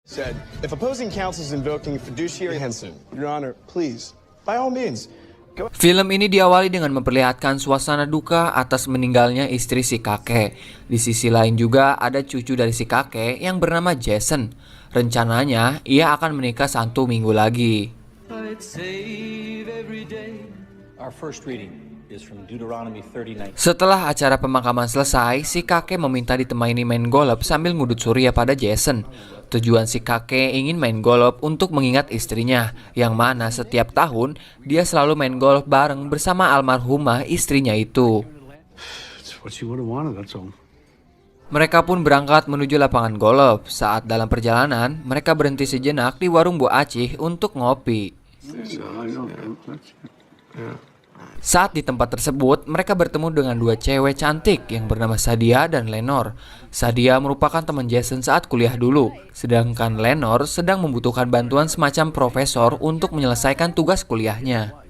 Said, if opposing counsel is invoking fiduciary Henson, Your Honor, please, by all means. Film ini diawali dengan memperlihatkan suasana duka atas meninggalnya istri si kakek. Di sisi lain juga ada cucu dari si kakek yang bernama Jason. Rencananya ia akan menikah 1 minggu lagi. Setelah acara pemakaman selesai, si kakek meminta ditemani main golf sambil ngudut surya pada Jason. Tujuan si kakek ingin main golf untuk mengingat istrinya, yang mana setiap tahun dia selalu main golf bareng bersama almarhumah istrinya itu. Mereka pun berangkat menuju lapangan golf. Saat dalam perjalanan, mereka berhenti sejenak di warung Bu Acih untuk ngopi. Saat di tempat tersebut, mereka bertemu dengan 2 cewek cantik yang bernama Sadia dan Lenore. Sadia merupakan teman Jason saat kuliah dulu, sedangkan Lenore sedang membutuhkan bantuan semacam profesor untuk menyelesaikan tugas kuliahnya.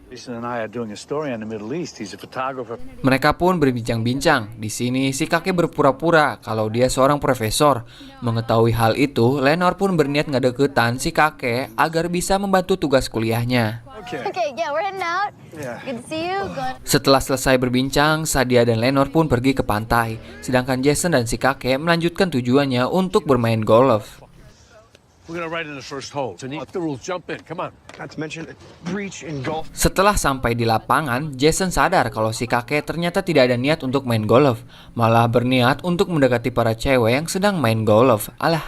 Mereka pun berbincang-bincang. Di sini si kakek berpura-pura kalau dia seorang profesor. Mengetahui hal itu, Lenore pun berniat ngedeketan si kakek agar bisa membantu tugas kuliahnya. Setelah selesai berbincang, Sadia dan Lenore pun pergi ke pantai, sedangkan Jason dan si kakek melanjutkan tujuannya untuk bermain golf. Setelah sampai di lapangan, Jason sadar kalau si kakek ternyata tidak ada niat untuk main golf, malah berniat untuk mendekati para cewek yang sedang main golf. Alah.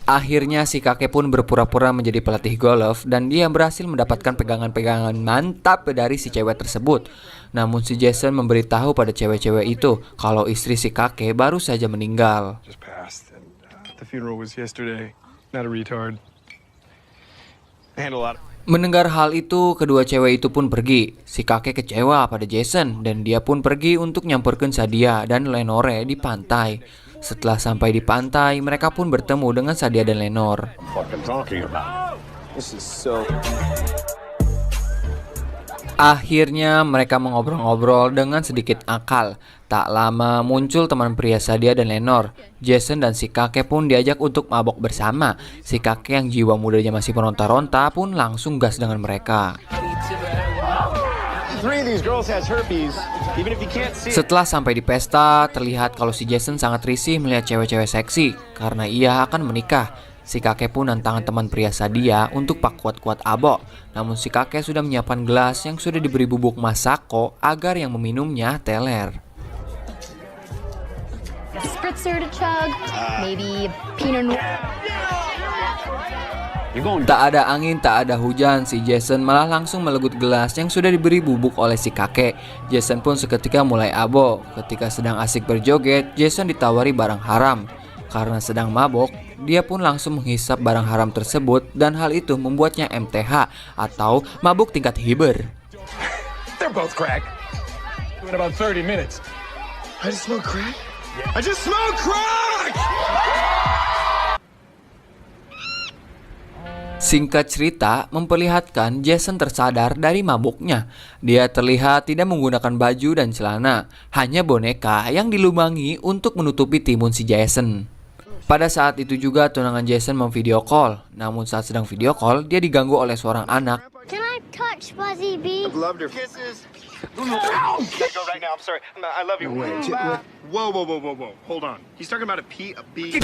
Akhirnya si kakek pun berpura-pura menjadi pelatih golf dan dia berhasil mendapatkan pegangan-pegangan mantap dari si cewek tersebut. Namun si Jason memberitahu pada cewek-cewek itu kalau istri si kakek baru saja meninggal. Mendengar hal itu, kedua cewek itu pun pergi. Si kakek kecewa pada Jason dan dia pun pergi untuk nyamperkan Sadia dan Lenore di pantai. Setelah sampai di pantai, mereka pun bertemu dengan Sadia dan Lenore. Akhirnya mereka mengobrol-ngobrol dengan sedikit akal. Tak lama muncul teman pria Sadia dan Lenore. Jason dan si kakek pun diajak untuk mabok bersama. Si kakek yang jiwa mudanya masih meronta-ronta pun langsung gas dengan mereka. Setelah sampai di pesta, terlihat kalau si Jason sangat risih melihat cewek-cewek seksi karena ia akan menikah. Si kakek pun nantang teman pria Sadia untuk pak kuat-kuat abok. Namun si kakek sudah menyiapkan gelas yang sudah diberi bubuk Masako agar yang meminumnya teler. Tak ada angin, tak ada hujan, si Jason malah langsung melegut gelas yang sudah diberi bubuk oleh si kakek. Jason pun seketika mulai abok. Ketika sedang asik berjoget, Jason ditawari barang haram. Karena sedang mabok, dia pun langsung menghisap barang haram tersebut dan hal itu membuatnya MTH atau mabuk tingkat hiber. They're both crack. In about 30 minutes. I just smoked crack? I just smoked crack! Singkat cerita, memperlihatkan Jason tersadar dari mabuknya. Dia terlihat tidak menggunakan baju dan celana, hanya boneka yang dilubangi untuk menutupi timun si Jason. Pada saat itu juga tunangan Jason memvideo call. Namun saat sedang video call, dia diganggu oleh seorang anak. Can I touch Fuzzy B? I've loved her kisses. Go right now. I'm sorry. I love you. Whoa. Hold on. He's talking about a B.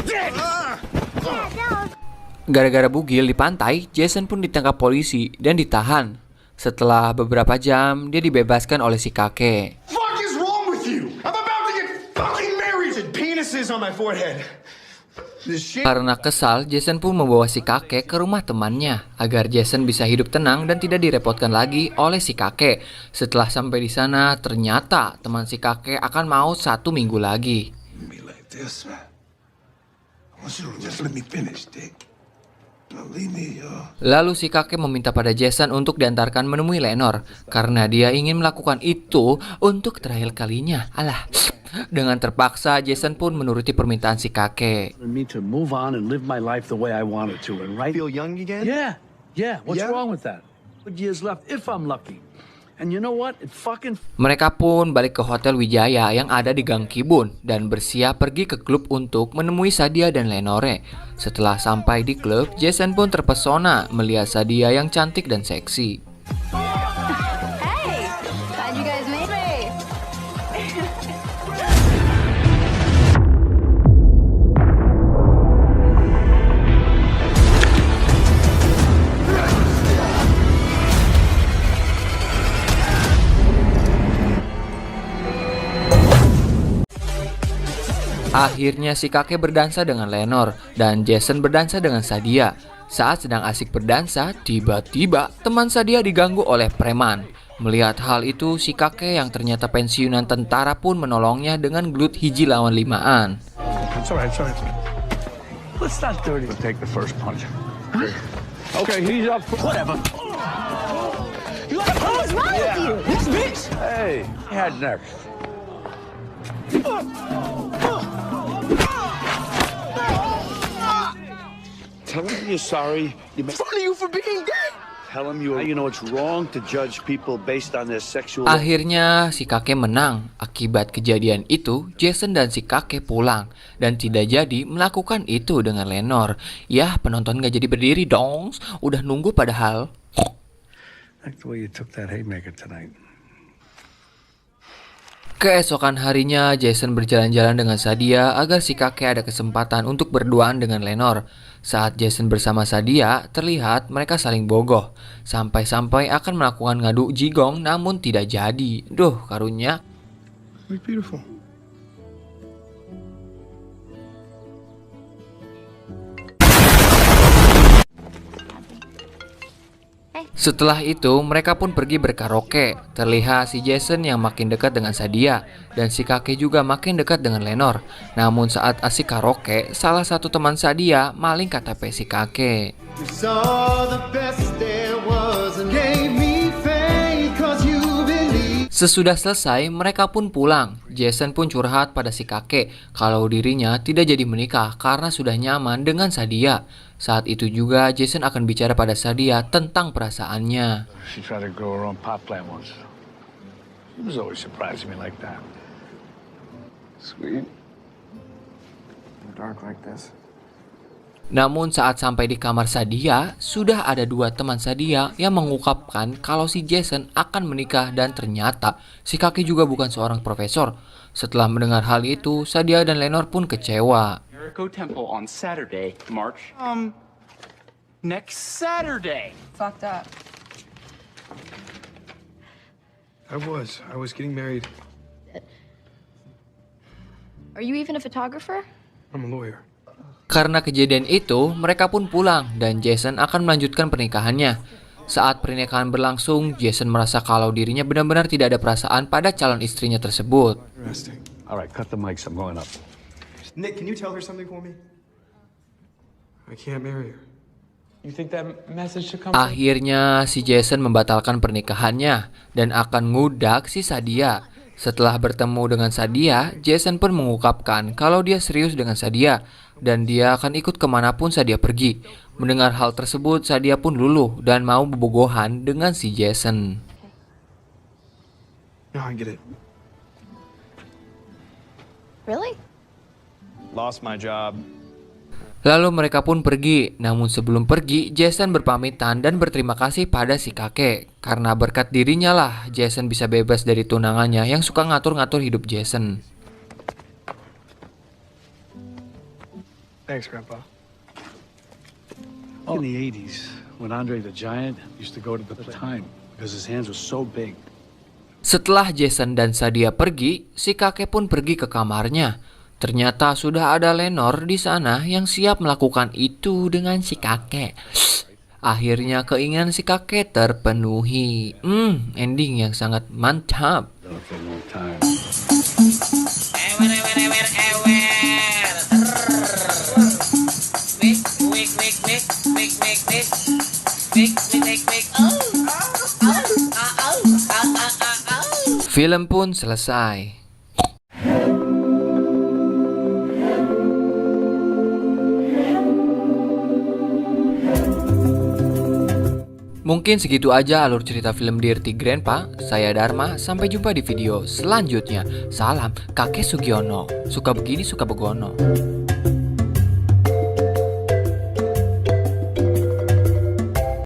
Gara-gara bugil di pantai, Jason pun ditangkap polisi dan ditahan. Setelah beberapa jam, dia dibebaskan oleh si kakek. Fuck is wrong with you? I'm about to get fucking married. Penises on my forehead. Karena kesal, Jason pun membawa si kakek ke rumah temannya agar Jason bisa hidup tenang dan tidak direpotkan lagi oleh si kakek. Setelah sampai di sana, ternyata teman si kakek akan mau 1 minggu lagi. Lalu si kakek meminta pada Jason untuk diantarkan menemui Lenore karena dia ingin melakukan itu untuk terakhir kalinya. Alah. Dengan terpaksa, Jason pun menuruti permintaan si kakek. And you know what? It fucking Mereka pun balik ke Hotel Wijaya yang ada di Gang Kibun dan bersiap pergi ke klub untuk menemui Sadia dan Lenore. Setelah sampai di klub, Jason pun terpesona melihat Sadia yang cantik dan seksi. Hey, glad you guys made it. Akhirnya si kakek berdansa dengan Lenore dan Jason berdansa dengan Sadia. Saat sedang asik berdansa, tiba-tiba teman Sadia diganggu oleh preman. Melihat hal itu, si kakek yang ternyata pensiunan tentara pun menolongnya dengan gelut hiji lawan limaan. It's all right, it's all right. let's not dirty. We'll take the first punch. Okay, he's up. Whatever. What's wrong with you? This bitch! Hey, he had next. Tell him you're sorry. You In front of you for being gay! tell him you know it's wrong to judge people based on their sexual. Akhirnya si kakek menang. Akibat kejadian itu, Jason dan si kakek pulang dan tidak jadi melakukan itu dengan Lenore. Yah, penonton gak jadi berdiri dong. Udah nunggu padahal. Like the way you took that haymaker tonight. Keesokan harinya, Jason berjalan-jalan dengan Sadia agar si kakek ada kesempatan untuk berduaan dengan Lenore. Saat Jason bersama Sadia, terlihat mereka saling bogoh. Sampai-sampai akan melakukan ngadu jigong namun tidak jadi. Duh, karunya. You're beautiful. Setelah itu, mereka pun pergi berkaraoke. Terlihat si Jason yang makin dekat dengan Sadia dan si kakek juga makin dekat dengan Lenore. Namun saat asik karaoke, salah satu teman Sadia maling KTP si kakek. You saw the best there was and gave me faith 'cause you believe. Sesudah selesai, mereka pun pulang. Jason pun curhat pada si kakek kalau dirinya tidak jadi menikah karena sudah nyaman dengan Sadia. Saat itu juga Jason akan bicara pada Sadia tentang perasaannya. She tried to grow her own pot plant once. It was always surprising me like that. Sweet. In the dark like this. Namun saat sampai di kamar Sadia, sudah ada dua teman Sadia yang mengungkapkan kalau si Jason akan menikah dan ternyata si kakek juga bukan seorang profesor. Setelah mendengar hal itu, Sadia dan Lenore pun kecewa. Jericho Temple on Saturday, March. Next Saturday. Fucked up. I was getting married. Are you even a photographer? I'm a lawyer. Karena kejadian itu, mereka pun pulang dan Jason akan melanjutkan pernikahannya. Saat pernikahan berlangsung, Jason merasa kalau dirinya benar-benar tidak ada perasaan pada calon istrinya tersebut. Interesting. All right, cut the mics. I'm going up. Nick, can you tell her something for me? I can't marry her. You think that message should come? Akhirnya si Jason membatalkan pernikahannya dan akan ngudak si Sadia. Setelah bertemu dengan Sadia, Jason pun mengungkapkan kalau dia serius dengan Sadia dan dia akan ikut kemanapun Sadia pergi. Mendengar hal tersebut, Sadia pun luluh dan mau bobogohan dengan si Jason. No, I get it. Really? Lost my job. Lalu mereka pun pergi, namun sebelum pergi, Jason berpamitan dan berterima kasih pada si kakek. Karena berkat dirinya lah, Jason bisa bebas dari tunangannya yang suka ngatur-ngatur hidup Jason. Thanks, Grandpa. In the 80s, when Andre the Giant used to go to the time because his hands were so big. Setelah Jason dan Sadia pergi, si kakek pun pergi ke kamarnya. Ternyata sudah ada Lenore di sana yang siap melakukan itu dengan si kakek. Akhirnya keinginan si kakek terpenuhi. Ending yang sangat mantap. For a long time. Film pun selesai. Mungkin segitu aja alur cerita film Dirty Grandpa. Saya Dharma, sampai jumpa di video selanjutnya. Salam kakek Sugiono. Suka begini suka begono.